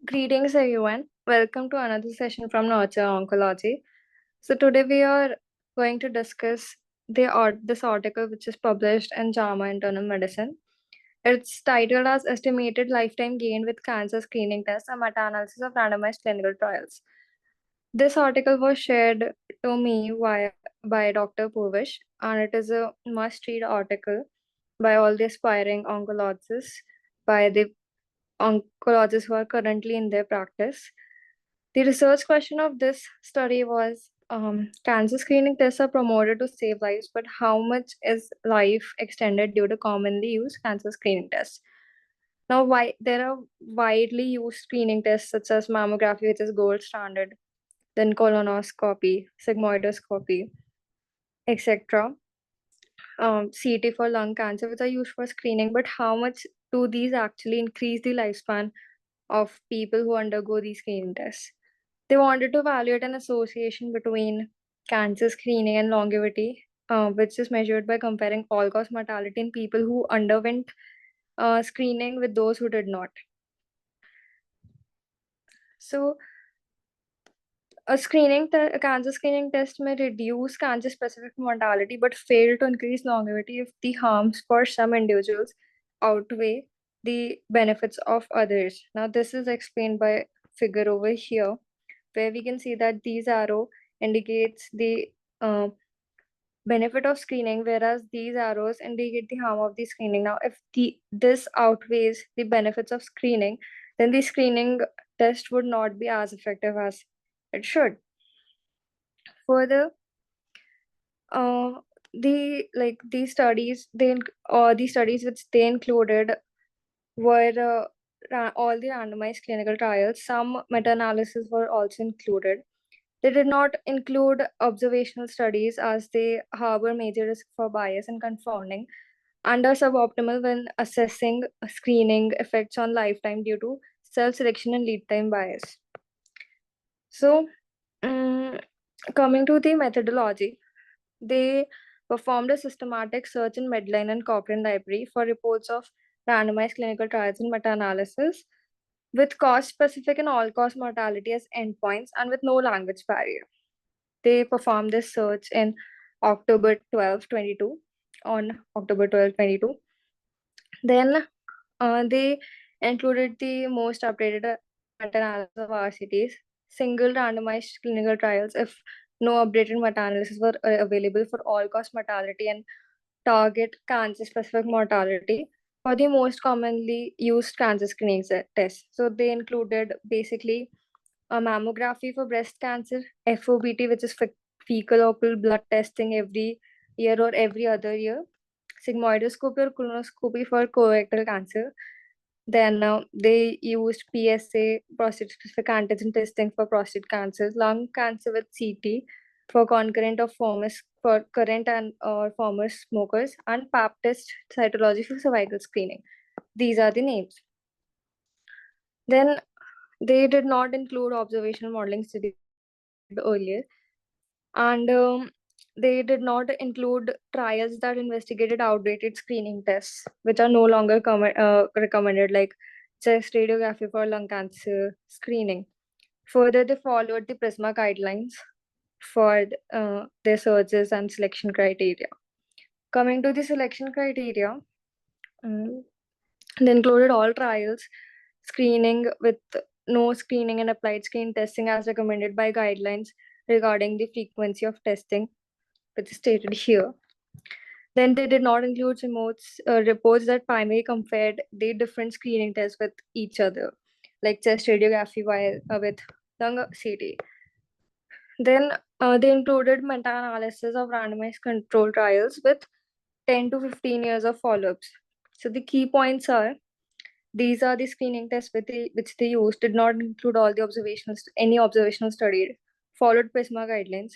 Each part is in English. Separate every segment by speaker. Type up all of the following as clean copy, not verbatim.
Speaker 1: Greetings, everyone. Welcome to another session from Nurture Oncology. So today we are going to discuss this article which is published in JAMA Internal Medicine. It's titled as Estimated Lifetime Gain with Cancer Screening Tests, a meta-analysis of randomized clinical trials. This article was shared to me by Dr. Purvish, and it is a must-read article by all the aspiring oncologists, by the oncologists who are currently in their practice. The research question of this study was cancer screening tests are promoted to save lives, but how much is life extended due to commonly used cancer screening tests? Now, why there are widely used screening tests such as mammography, which is gold standard, then colonoscopy, sigmoidoscopy, etc. CT for lung cancer, which are used for screening, but how much do these actually increase the lifespan of people who undergo these screening tests? They wanted to evaluate an association between cancer screening and longevity, which is measured by comparing all-cause mortality in people who underwent screening with those who did not. So, a cancer screening test may reduce cancer-specific mortality but fail to increase longevity if the harms for some individuals outweigh the benefits of others. Now, this is explained by figure over here, where we can see that these arrow indicates the benefit of screening, whereas these arrows indicate the harm of the screening. Now, if this outweighs the benefits of screening, then the screening test would not be as effective as it should. Further, these studies which they included were all the randomized clinical trials. Some meta-analysis were also included. They did not include observational studies as they harbor major risk for bias and confounding and are suboptimal when assessing screening effects on lifetime due to self-selection and lead time bias. So, coming to the methodology, they performed a systematic search in Medline and Cochrane Library for reports of randomized clinical trials and meta-analysis with cause-specific and all-cause mortality as endpoints and with no language barrier. They performed this search in October 12, 22, on October 12, 22. Then they included the most updated meta-analysis of RCTs, single randomized clinical trials if no updated meta-analysis were available for all-cause mortality and target cancer-specific mortality for the most commonly used cancer screening tests. So they included basically a mammography for breast cancer, FOBT, which is fecal occult blood testing every year or every other year, sigmoidoscopy or colonoscopy for colorectal cancer. Then they used PSA, prostate-specific antigen testing for prostate cancers, lung cancer with CT for concurrent or for current and or former smokers, and PAP test cytology for cervical screening. These are the names. Then they did not include observational modeling studies earlier, and they did not include trials that investigated outdated screening tests, which are no longer recommended, like chest radiography for lung cancer screening. Further, they followed the PRISMA guidelines for their searches and selection criteria. Coming to the selection criteria, they included all trials, screening with no screening and applied screen testing as recommended by guidelines regarding the frequency of testing, which is stated here. Then they did not include reports that primarily compared the different screening tests with each other, like chest radiography with lung CT. Then they included meta-analysis of randomized control trials with 10 to 15 years of follow-ups. So the key points are, these are the screening tests which they used, did not include any observational study, followed PRISMA guidelines.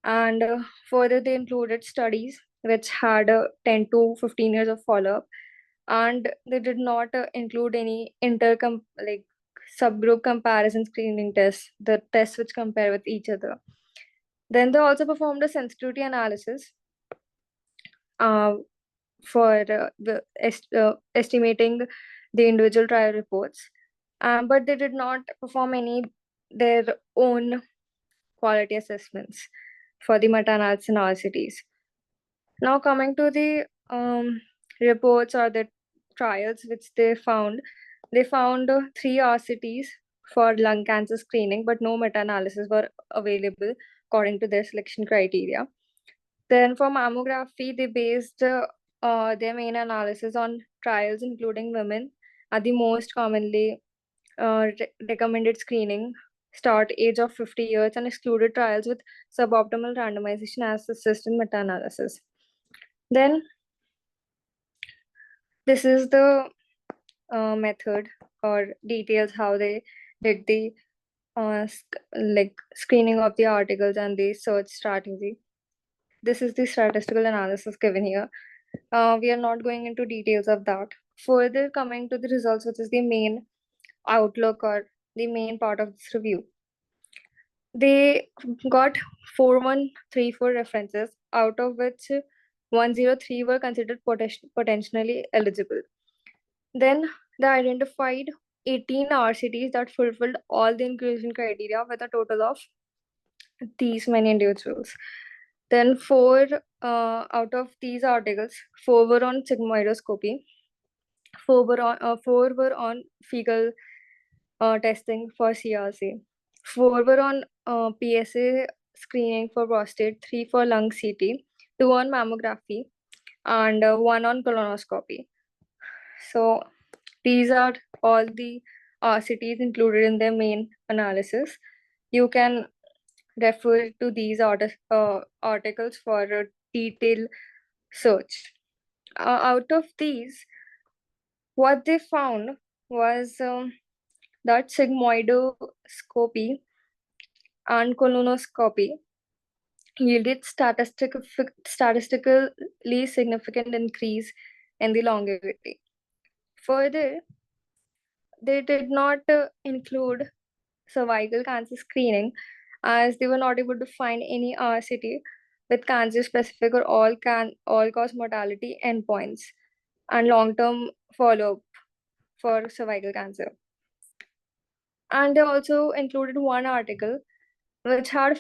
Speaker 1: And further, they included studies which had 10 to 15 years of follow-up. And they did not include any subgroup comparison screening tests, the tests which compare with each other. Then they also performed a sensitivity analysis for estimating the individual trial reports. but they did not perform their own quality assessments for the meta-analysis and RCTs. Now coming to the reports or the trials which they found 3 RCTs for lung cancer screening, but no meta-analysis were available according to their selection criteria. Then for mammography, they based their main analysis on trials including women are the most commonly recommended screening, start age of 50 years, and excluded trials with suboptimal randomization as assessed in meta-analysis. Then this is the method or details how they did the screening of the articles and the search strategy. This is the statistical analysis given here. We are not going into details of that. Further coming to the results, which is the main outlook or the main part of this review. They got 4134 references, out of which 103 were considered potentially eligible. Then they identified 18 RCTs that fulfilled all the inclusion criteria with a total of these many individuals. Then 4 out of these articles, 4 were on sigmoidoscopy, 4 were on fecal testing for CRC, 4 were on PSA screening for prostate, 3 for lung CT, 2 on mammography, and 1 on colonoscopy. So these are all the RCTs included in their main analysis. You can refer to these articles for a detailed search. Out of these, what they found was that sigmoidoscopy and colonoscopy yielded statistically significant increase in the longevity. Further, they did not include cervical cancer screening, as they were not able to find any RCT with cancer specific or all cause mortality endpoints and long-term follow-up for cervical cancer. And they also included one article which had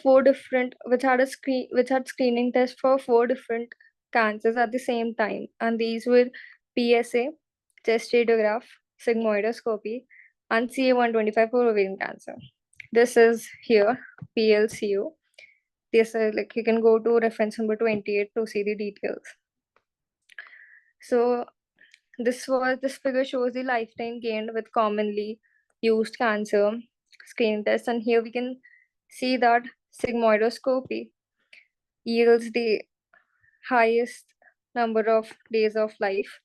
Speaker 1: screening tests for 4 different cancers at the same time, and these were PSA, chest radiograph, sigmoidoscopy, and CA-125 for ovarian cancer. This is here, PLCO. This is like you can go to reference number 28 to see the details. So this figure shows the lifetime gained with commonly used cancer screening tests, and here we can see that sigmoidoscopy yields the highest number of days of life,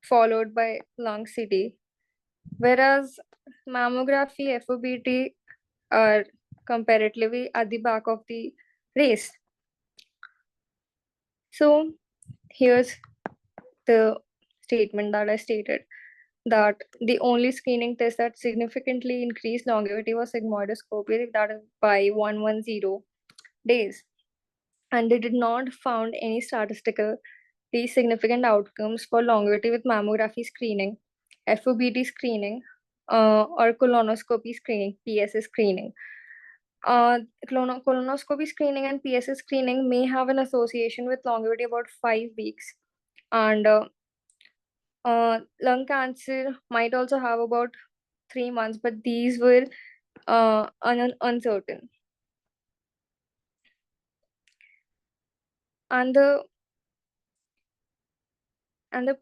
Speaker 1: followed by lung CT, whereas mammography, FOBT are comparatively at the back of the race. So here's the statement that I stated, that the only screening test that significantly increased longevity was sigmoidoscopy, that is by 110 days. And they did not found any statistically significant outcomes for longevity with mammography screening, FOBT screening, or colonoscopy screening, PSA screening. Colonoscopy screening and PSA screening may have an association with longevity about 5 weeks, and lung cancer might also have about 3 months, but these were uncertain. And the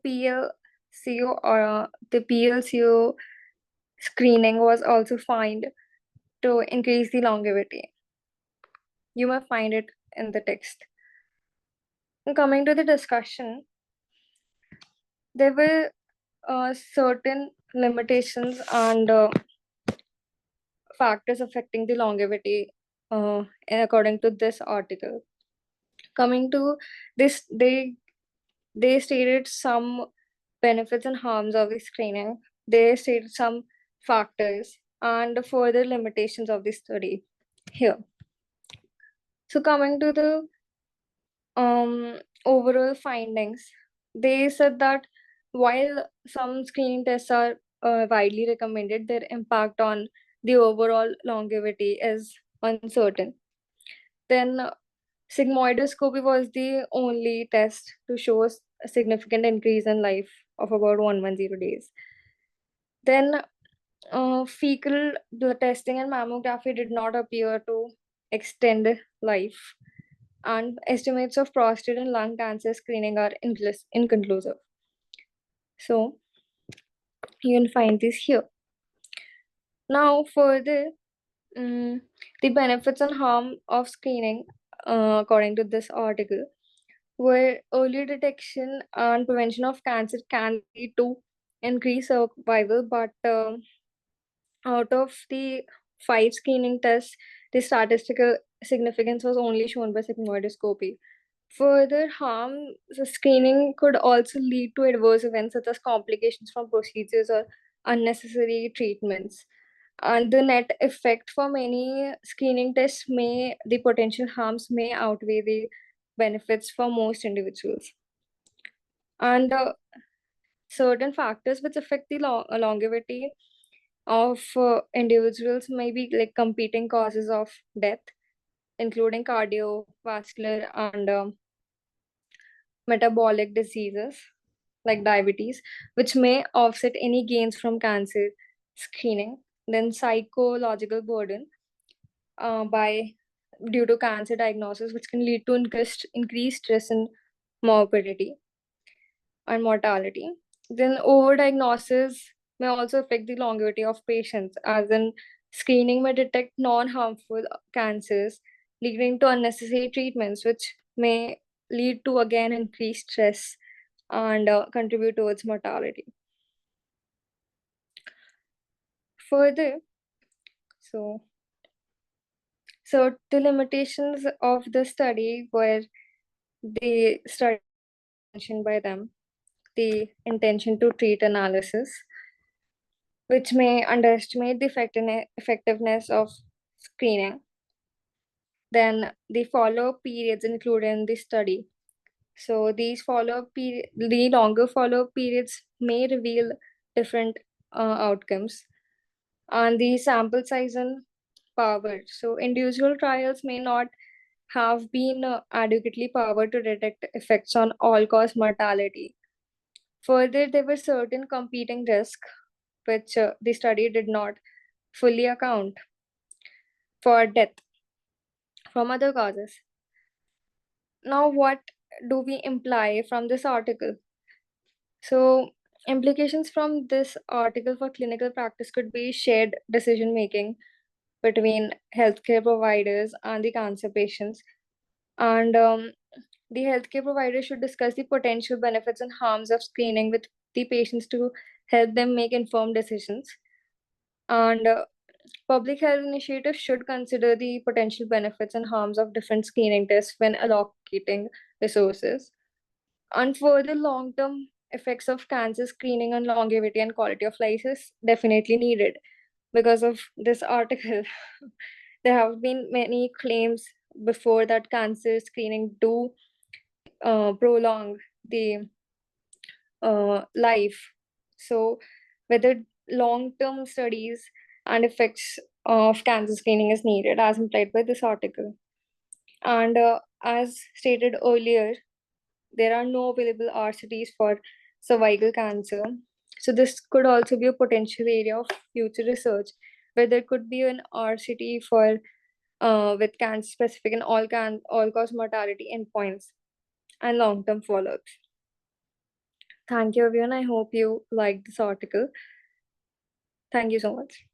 Speaker 1: PLCO or the PLCO screening was also found to increase the longevity. You may find it in the text. And coming to the discussion, there were certain limitations and factors affecting the longevity according to this article. Coming to this, they stated some benefits and harms of the screening. They stated some factors and further limitations of the study here. So coming to the overall findings, they said that while some screening tests are widely recommended, their impact on the overall longevity is uncertain. Then sigmoidoscopy was the only test to show a significant increase in life of about 110 days. Then fecal blood testing and mammography did not appear to extend life, and estimates of prostate and lung cancer screening are inconclusive. So you can find this here. Now, further, the benefits and harm of screening, according to this article, where early detection and prevention of cancer can lead to increased survival, but out of the 5 screening tests, the statistical significance was only shown by sigmoidoscopy. Further harm, the screening could also lead to adverse events such as complications from procedures or unnecessary treatments. And the net effect for many screening tests the potential harms may outweigh the benefits for most individuals. And certain factors which affect the longevity of individuals may be like competing causes of death, including cardiovascular and metabolic diseases like diabetes, which may offset any gains from cancer screening. Then psychological burden by due to cancer diagnosis, which can lead to increased stress and morbidity and mortality. Then overdiagnosis may also affect the longevity of patients, as in screening may detect non-harmful cancers, leading to unnecessary treatments, which may lead to again increased stress and contribute towards mortality. Further, so the limitations of the study were the study mentioned by them, the intention to treat analysis, which may underestimate the effectiveness of screening. Then the follow-up periods included in the study. So these the longer follow-up periods may reveal different outcomes, and the sample size and power. So individual trials may not have been adequately powered to detect effects on all-cause mortality. Further, there were certain competing risks which the study did not fully account for death from other causes. Now, what do we imply from this article? So, implications from this article for clinical practice could be shared decision making between healthcare providers and the cancer patients. And the healthcare provider should discuss the potential benefits and harms of screening with the patients to help them make informed decisions. And public health initiatives should consider the potential benefits and harms of different screening tests when allocating resources. And further, long-term effects of cancer screening on longevity and quality of life is definitely needed. Because of this article, there have been many claims before that cancer screening do prolong the life. So whether long-term studies and effects of cancer screening is needed as implied by this article. And as stated earlier, there are no available RCTs for cervical cancer. So this could also be a potential area of future research, where there could be an RCT for with cancer specific and all cause mortality endpoints and long-term follow-ups. Thank you, everyone. I hope you liked this article. Thank you so much.